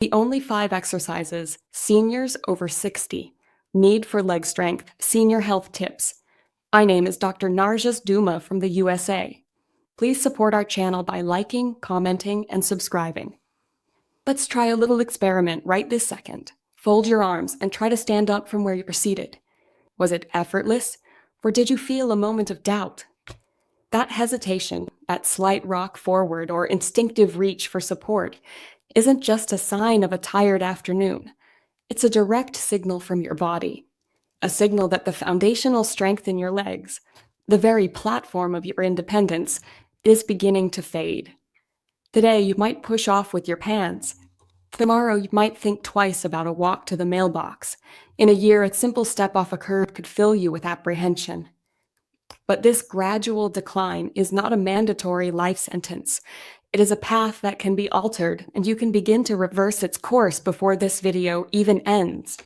The only 5 exercises seniors over 60 need for leg strength senior health tips. My name is Dr. Narjas Duma from the USA. Please support our channel by liking, commenting, and subscribing. Let's try a little experiment right this second. Fold your arms and try to stand up from where you were seated. Was it effortless, or did you feel a moment of doubt? That hesitation, that slight rock forward or instinctive reach for support, isn't just a sign of a tired afternoon. It's a direct signal from your body, a signal that the foundational strength in your legs, the very platform of your independence, is beginning to fade. Today, you might push off with your pants. Tomorrow, you might think twice about a walk to the mailbox. In a year, a simple step off a curb could fill you with apprehension. But this gradual decline is not a mandatory life sentence. It is a path that can be altered, and you can begin to reverse its course before this video even ends.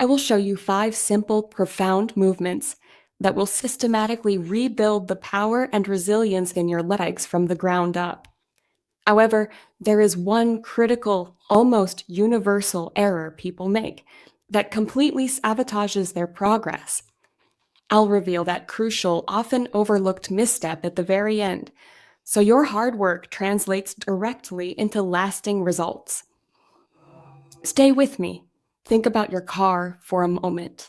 I will show you 5 simple, profound movements that will systematically rebuild the power and resilience in your legs from the ground up. However, there is one critical, almost universal error people make that completely sabotages their progress. I'll reveal that crucial, often overlooked misstep at the very end, so your hard work translates directly into lasting results. Stay with me. Think about your car for a moment.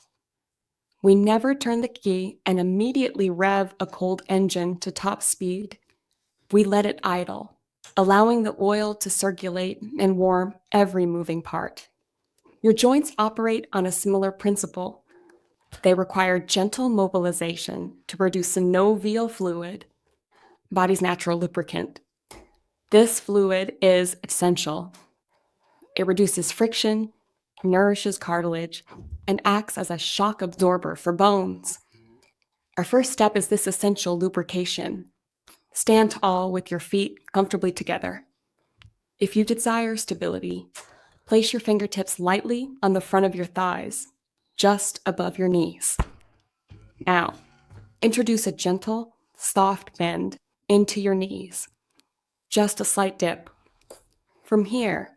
We never turn the key and immediately rev a cold engine to top speed. We let it idle, allowing the oil to circulate and warm every moving part. Your joints operate on a similar principle. They require gentle mobilization to produce synovial fluid, body's natural lubricant. This fluid is essential. It reduces friction, nourishes cartilage, and acts as a shock absorber for bones. Our first step is this essential lubrication. Stand tall with your feet comfortably together. If you desire stability, place your fingertips lightly on the front of your thighs, just above your knees. Now, introduce a gentle, soft bend into your knees. Just a slight dip. From here,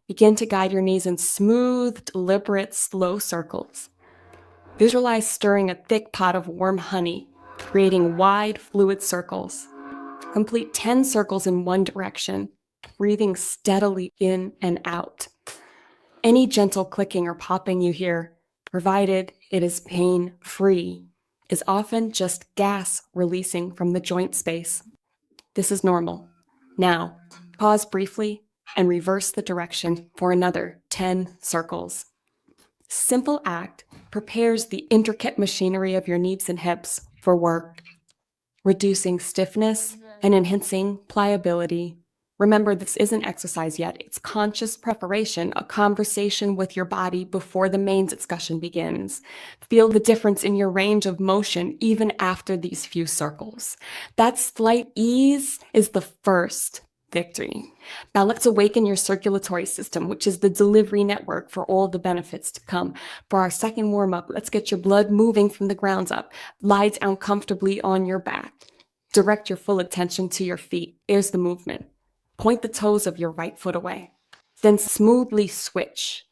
begin to guide your knees in smooth, deliberate, slow circles. Visualize stirring a thick pot of warm honey, creating wide, fluid circles. Complete 10 circles in one direction, breathing steadily in and out. Any gentle clicking or popping you hear, provided it is pain-free, is often just gas releasing from the joint space. This is normal. Now, pause briefly and reverse the direction for another 10 circles. Simple act prepares the intricate machinery of your knees and hips for work, reducing stiffness and enhancing pliability. Remember, this isn't exercise yet. It's conscious preparation, a conversation with your body before the main discussion begins. Feel the difference in your range of motion even after these few circles. That slight ease is the first victory. Now let's awaken your circulatory system, which is the delivery network for all the benefits to come. For our second warm-up, let's get your blood moving from the ground up. Lie down comfortably on your back. Direct your full attention to your feet. Here's the movement. Point the toes of your right foot away. Then smoothly switch.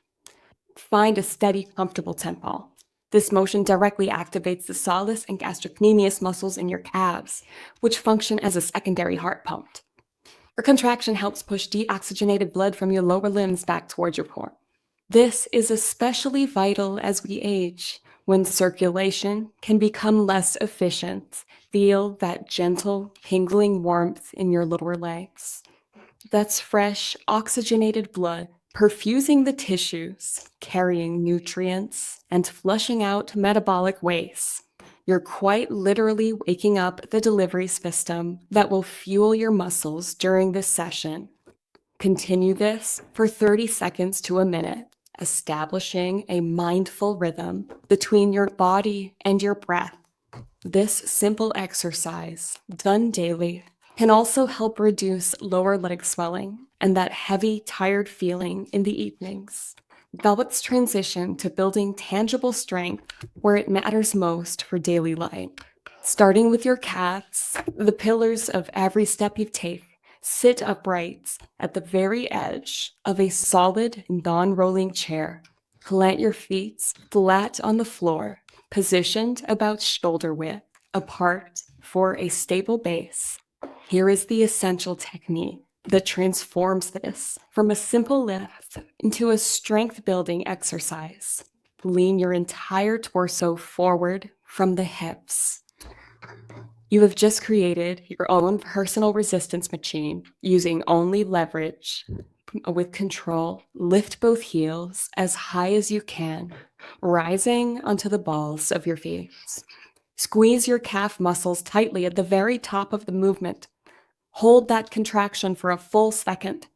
Find a steady, comfortable tempo. This motion directly activates the soleus and gastrocnemius muscles in your calves, which function as a secondary heart pump. Your contraction helps push deoxygenated blood from your lower limbs back towards your core. This is especially vital as we age, when circulation can become less efficient. Feel that gentle, tingling warmth in your lower legs. That's fresh, oxygenated blood perfusing the tissues, carrying nutrients, and flushing out metabolic waste. You're quite literally waking up the delivery system that will fuel your muscles during this session. Continue this for 30 seconds to a minute, establishing a mindful rhythm between your body and your breath. This simple exercise, done daily, can also help reduce lower leg swelling and that heavy, tired feeling in the evenings. Now let's transition to building tangible strength where it matters most for daily life. Starting with your calves, the pillars of every step you take, Sit upright at the very edge of a solid, non-rolling chair. Plant your feet flat on the floor, positioned about shoulder width apart for a stable base. Here is the essential technique that transforms this from a simple lift into a strength-building exercise. Lean your entire torso forward from the hips. You have just created your own personal resistance machine using only leverage. With control, lift both heels as high as you can, rising onto the balls of your feet. Squeeze your calf muscles tightly at the very top of the movement. Hold that contraction for a full second.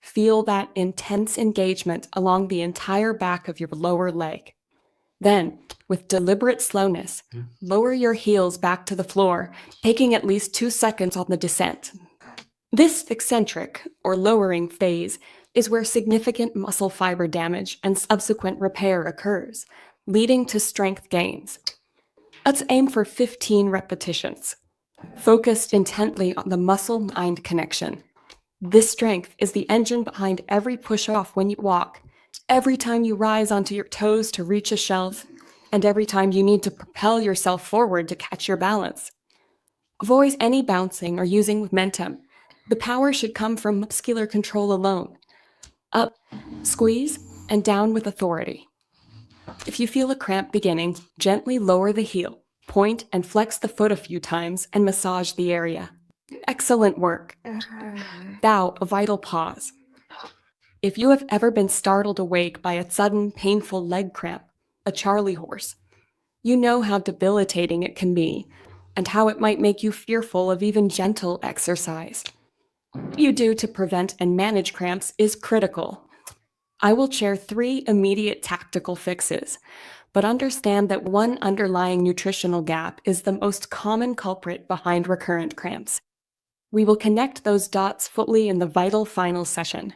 Feel that intense engagement along the entire back of your lower leg. Then, with deliberate slowness, lower your heels back to the floor, taking at least 2 seconds on the descent. This eccentric, or lowering phase, is where significant muscle fiber damage and subsequent repair occurs, leading to strength gains. Let's aim for 15 repetitions, focused intently on the muscle-mind connection. This strength is the engine behind every push-off when you walk, every time you rise onto your toes to reach a shelf, and every time you need to propel yourself forward to catch your balance. Avoid any bouncing or using momentum. The power should come from muscular control alone. Up, squeeze, and down with authority. If you feel a cramp beginning, gently lower the heel, point and flex the foot a few times, and massage the area. Excellent work. Now, a vital pause. If you have ever been startled awake by a sudden, painful leg cramp, a Charlie horse, you know how debilitating it can be, and how it might make you fearful of even gentle exercise. What you do to prevent and manage cramps is critical. I will share 3 immediate tactical fixes, but understand that one underlying nutritional gap is the most common culprit behind recurrent cramps. We will connect those dots fully in the vital final session.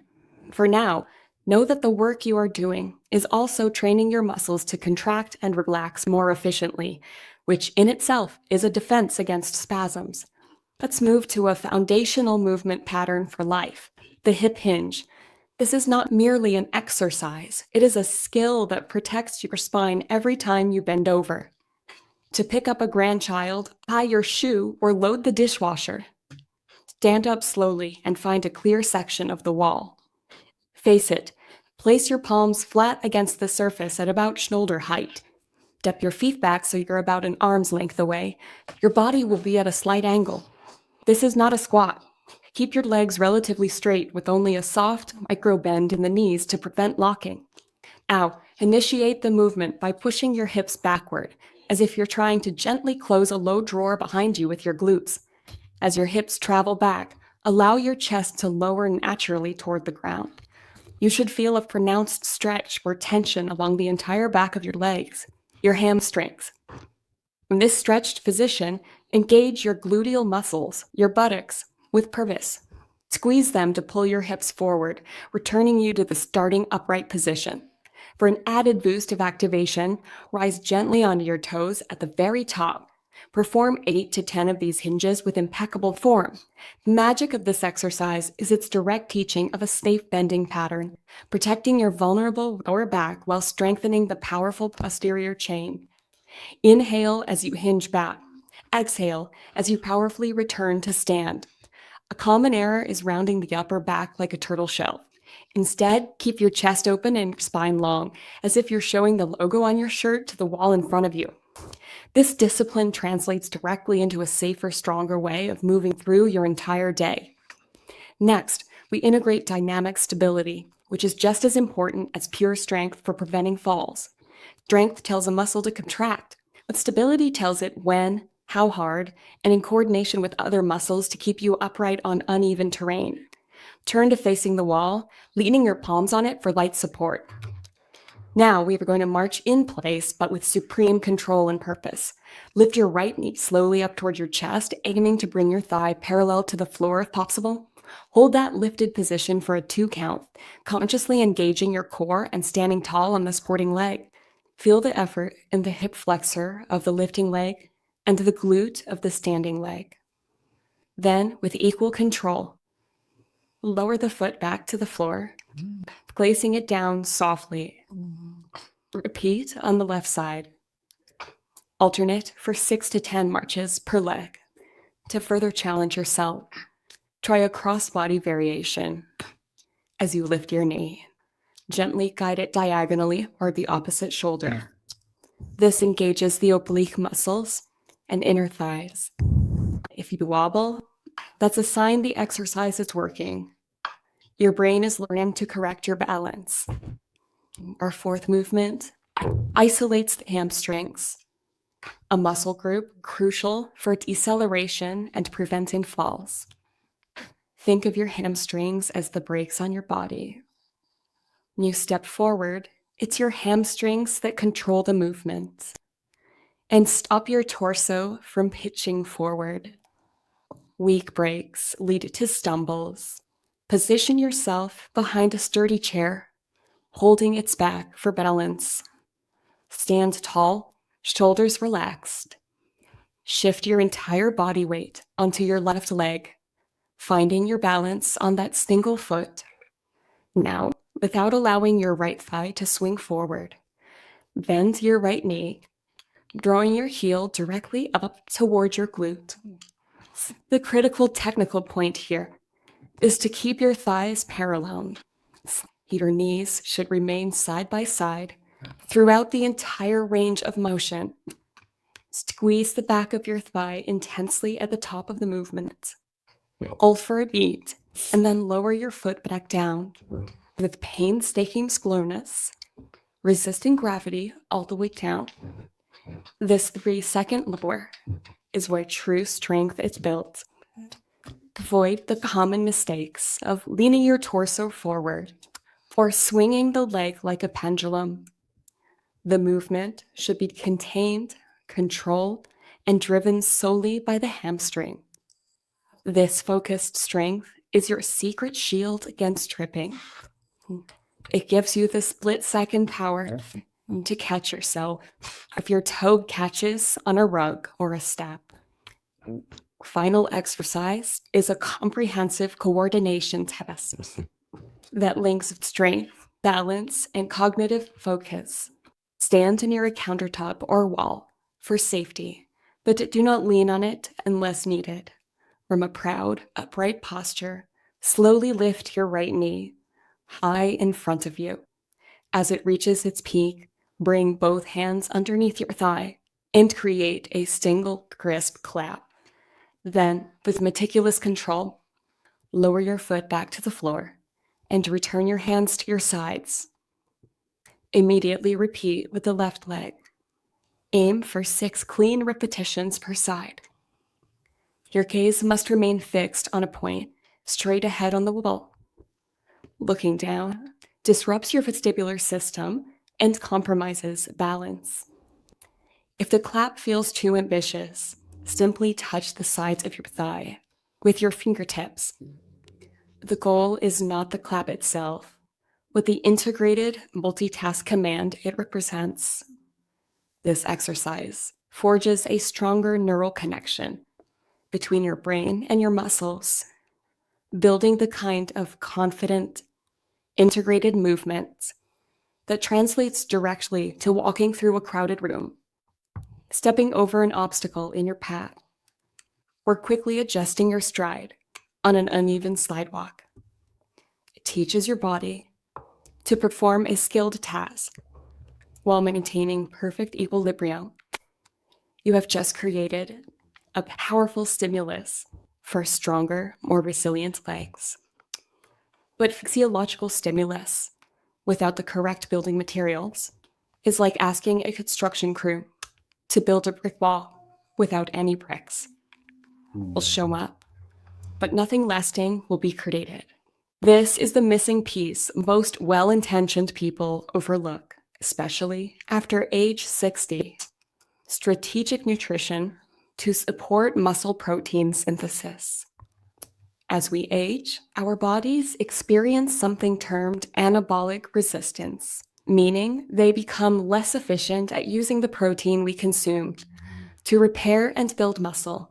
For now, know that the work you are doing is also training your muscles to contract and relax more efficiently, which in itself is a defense against spasms. Let's move to a foundational movement pattern for life, the hip hinge. This is not merely an exercise, it is a skill that protects your spine every time you bend over. To pick up a grandchild, tie your shoe, or load the dishwasher. Stand up slowly and find a clear section of the wall. Face it. Place your palms flat against the surface at about shoulder height. Step your feet back so you're about an arm's length away. Your body will be at a slight angle. This is not a squat. Keep your legs relatively straight with only a soft micro bend in the knees to prevent locking. Now, initiate the movement by pushing your hips backward, as if you're trying to gently close a low drawer behind you with your glutes. As your hips travel back, allow your chest to lower naturally toward the ground. You should feel a pronounced stretch or tension along the entire back of your legs, your hamstrings. In this stretched position, engage your gluteal muscles, your buttocks, with purpose. Squeeze them to pull your hips forward, returning you to the starting upright position. For an added boost of activation, rise gently onto your toes at the very top. Perform 8 to 10 of these hinges with impeccable form. The magic of this exercise is its direct teaching of a safe bending pattern, protecting your vulnerable lower back while strengthening the powerful posterior chain. Inhale as you hinge back. Exhale as you powerfully return to stand. A common error is rounding the upper back like a turtle shell. Instead, keep your chest open and your spine long, as if you're showing the logo on your shirt to the wall in front of you. This discipline translates directly into a safer, stronger way of moving through your entire day. Next, we integrate dynamic stability, which is just as important as pure strength for preventing falls. Strength tells a muscle to contract, but stability tells it when, how hard, and in coordination with other muscles to keep you upright on uneven terrain. Turn to facing the wall, leaning your palms on it for light support. Now we are going to march in place, but with supreme control and purpose. Lift your right knee slowly up towards your chest, aiming to bring your thigh parallel to the floor if possible. Hold that lifted position for a 2 count, consciously engaging your core and standing tall on the supporting leg. Feel the effort in the hip flexor of the lifting leg and the glute of the standing leg. Then, with equal control, Lower the foot back to the floor, placing it down softly. Repeat on the left side. Alternate for 6 to 10 marches per leg. To further challenge yourself, try a cross-body variation. As you lift your knee, gently guide it diagonally or the opposite shoulder. This engages the oblique muscles and inner thighs. If you wobble, that's a sign the exercise is working. Your brain is learning to correct your balance. Our fourth movement isolates the hamstrings, a muscle group crucial for deceleration and preventing falls. Think of your hamstrings as the brakes on your body. When you step forward, it's your hamstrings that control the movement. And stop your torso from pitching forward. Weak brakes lead to stumbles. Position yourself behind a sturdy chair, holding its back for balance. Stand tall, shoulders relaxed. Shift your entire body weight onto your left leg, finding your balance on that single foot. Now, without allowing your right thigh to swing forward, bend your right knee, drawing your heel directly up toward your glute. The critical technical point here is to keep your thighs parallel. Your knees should remain side by side throughout the entire range of motion. Squeeze the back of your thigh intensely at the top of the movement. Hold for a beat, and then lower your foot back down with painstaking slowness, resisting gravity all the way down. This 3-second lower is where true strength is built. Avoid the common mistakes of leaning your torso forward or swinging the leg like a pendulum. The movement should be contained, controlled, and driven solely by the hamstring. This focused strength is your secret shield against tripping. It gives you the split-second power to catch yourself if your toe catches on a rug or a step. Final exercise is a comprehensive coordination test that links strength, balance, and cognitive focus. Stand near a countertop or wall for safety, but do not lean on it unless needed. From a proud, upright posture, slowly lift your right knee high in front of you. As it reaches its peak, bring both hands underneath your thigh and create a single crisp clap. Then, with meticulous control, lower your foot back to the floor and return your hands to your sides. Immediately repeat with the left leg. Aim for 6 clean repetitions per side. Your gaze must remain fixed on a point straight ahead on the wall. Looking down disrupts your vestibular system and compromises balance. If the clap feels too ambitious, simply touch the sides of your thigh with your fingertips. The goal is not the clap itself, but the integrated multitask command it represents. This exercise forges a stronger neural connection between your brain and your muscles, building the kind of confident, integrated movement that translates directly to walking through a crowded room, stepping over an obstacle in your path, or quickly adjusting your stride on an uneven sidewalk. It teaches your body to perform a skilled task while maintaining perfect equilibrium. You have just created a powerful stimulus for stronger, more resilient legs. But physiological stimulus without the correct building materials is like asking a construction crew to build a brick wall without any bricks. Will show up, but nothing lasting will be created. This is the missing piece most well-intentioned people overlook, especially after age 60. Strategic nutrition to support muscle protein synthesis. As we age, our bodies experience something termed anabolic resistance, meaning they become less efficient at using the protein we consume to repair and build muscle.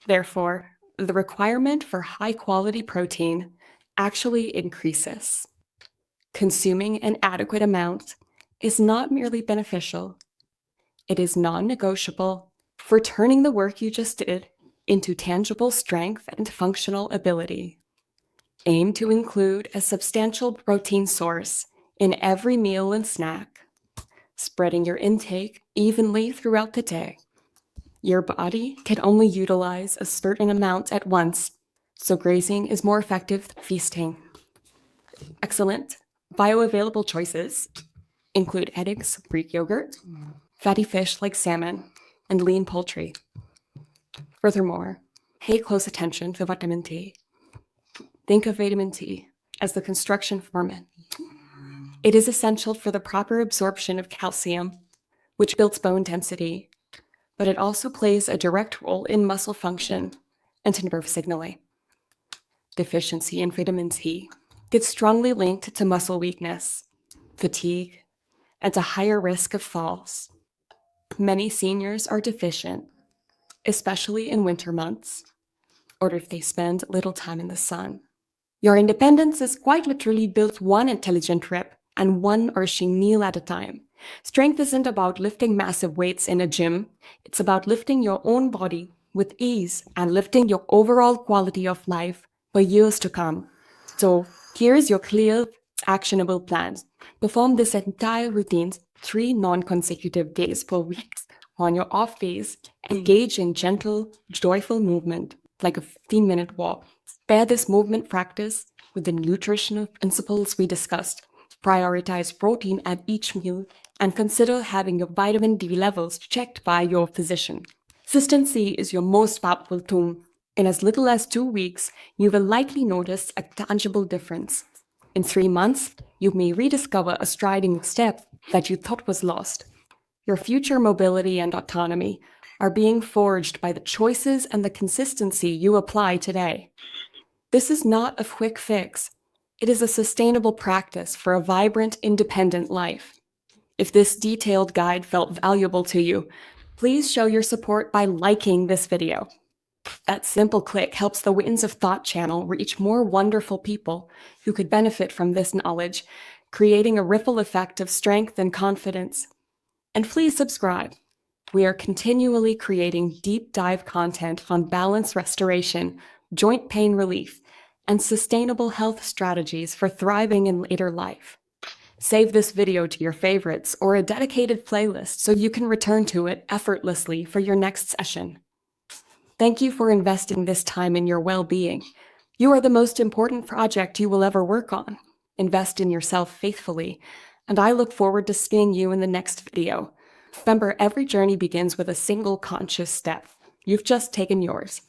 Therefore, the requirement for high-quality protein actually increases. Consuming an adequate amount is not merely beneficial, it is non-negotiable for turning the work you just did into tangible strength and functional ability. Aim to include a substantial protein source in every meal and snack, spreading your intake evenly throughout the day. Your body can only utilize a certain amount at once, so grazing is more effective than feasting. Excellent bioavailable choices include eggs, Greek yogurt, fatty fish like salmon, and lean poultry. Furthermore, pay close attention to vitamin T. Think of vitamin T as the construction foreman. It is essential for the proper absorption of calcium, which builds bone density, but it also plays a direct role in muscle function and nerve signaling. Deficiency in vitamin T gets strongly linked to muscle weakness, fatigue, and a higher risk of falls. Many seniors are deficient, especially in winter months, or if they spend little time in the sun. Your independence is quite literally built one intelligent rep and one nourishing meal at a time. Strength isn't about lifting massive weights in a gym. It's about lifting your own body with ease and lifting your overall quality of life for years to come. So here's your clear, actionable plans. Perform this entire routine 3 non-consecutive days per week. On your off days, engage in gentle, joyful movement, like a 15-minute walk. Pair this movement practice with the nutritional principles we discussed. Prioritize protein at each meal and consider having your vitamin D levels checked by your physician. Consistency is your most powerful tool. In as little as 2 weeks, you will likely notice a tangible difference. In 3 months, you may rediscover a striding step that you thought was lost. Your future mobility and autonomy are being forged by the choices and the consistency you apply today. This is not a quick fix. It is a sustainable practice for a vibrant, independent life. If this detailed guide felt valuable to you, please show your support by liking this video. That simple click helps the Winds of Thought channel reach more wonderful people who could benefit from this knowledge, creating a ripple effect of strength and confidence. And please subscribe. We are continually creating deep dive content on balance restoration, joint pain relief, and sustainable health strategies for thriving in later life. Save this video to your favorites or a dedicated playlist so you can return to it effortlessly for your next session. Thank you for investing this time in your well-being. You are the most important project you will ever work on. Invest in yourself faithfully, and I look forward to seeing you in the next video. Remember, every journey begins with a single conscious step. You've just taken yours.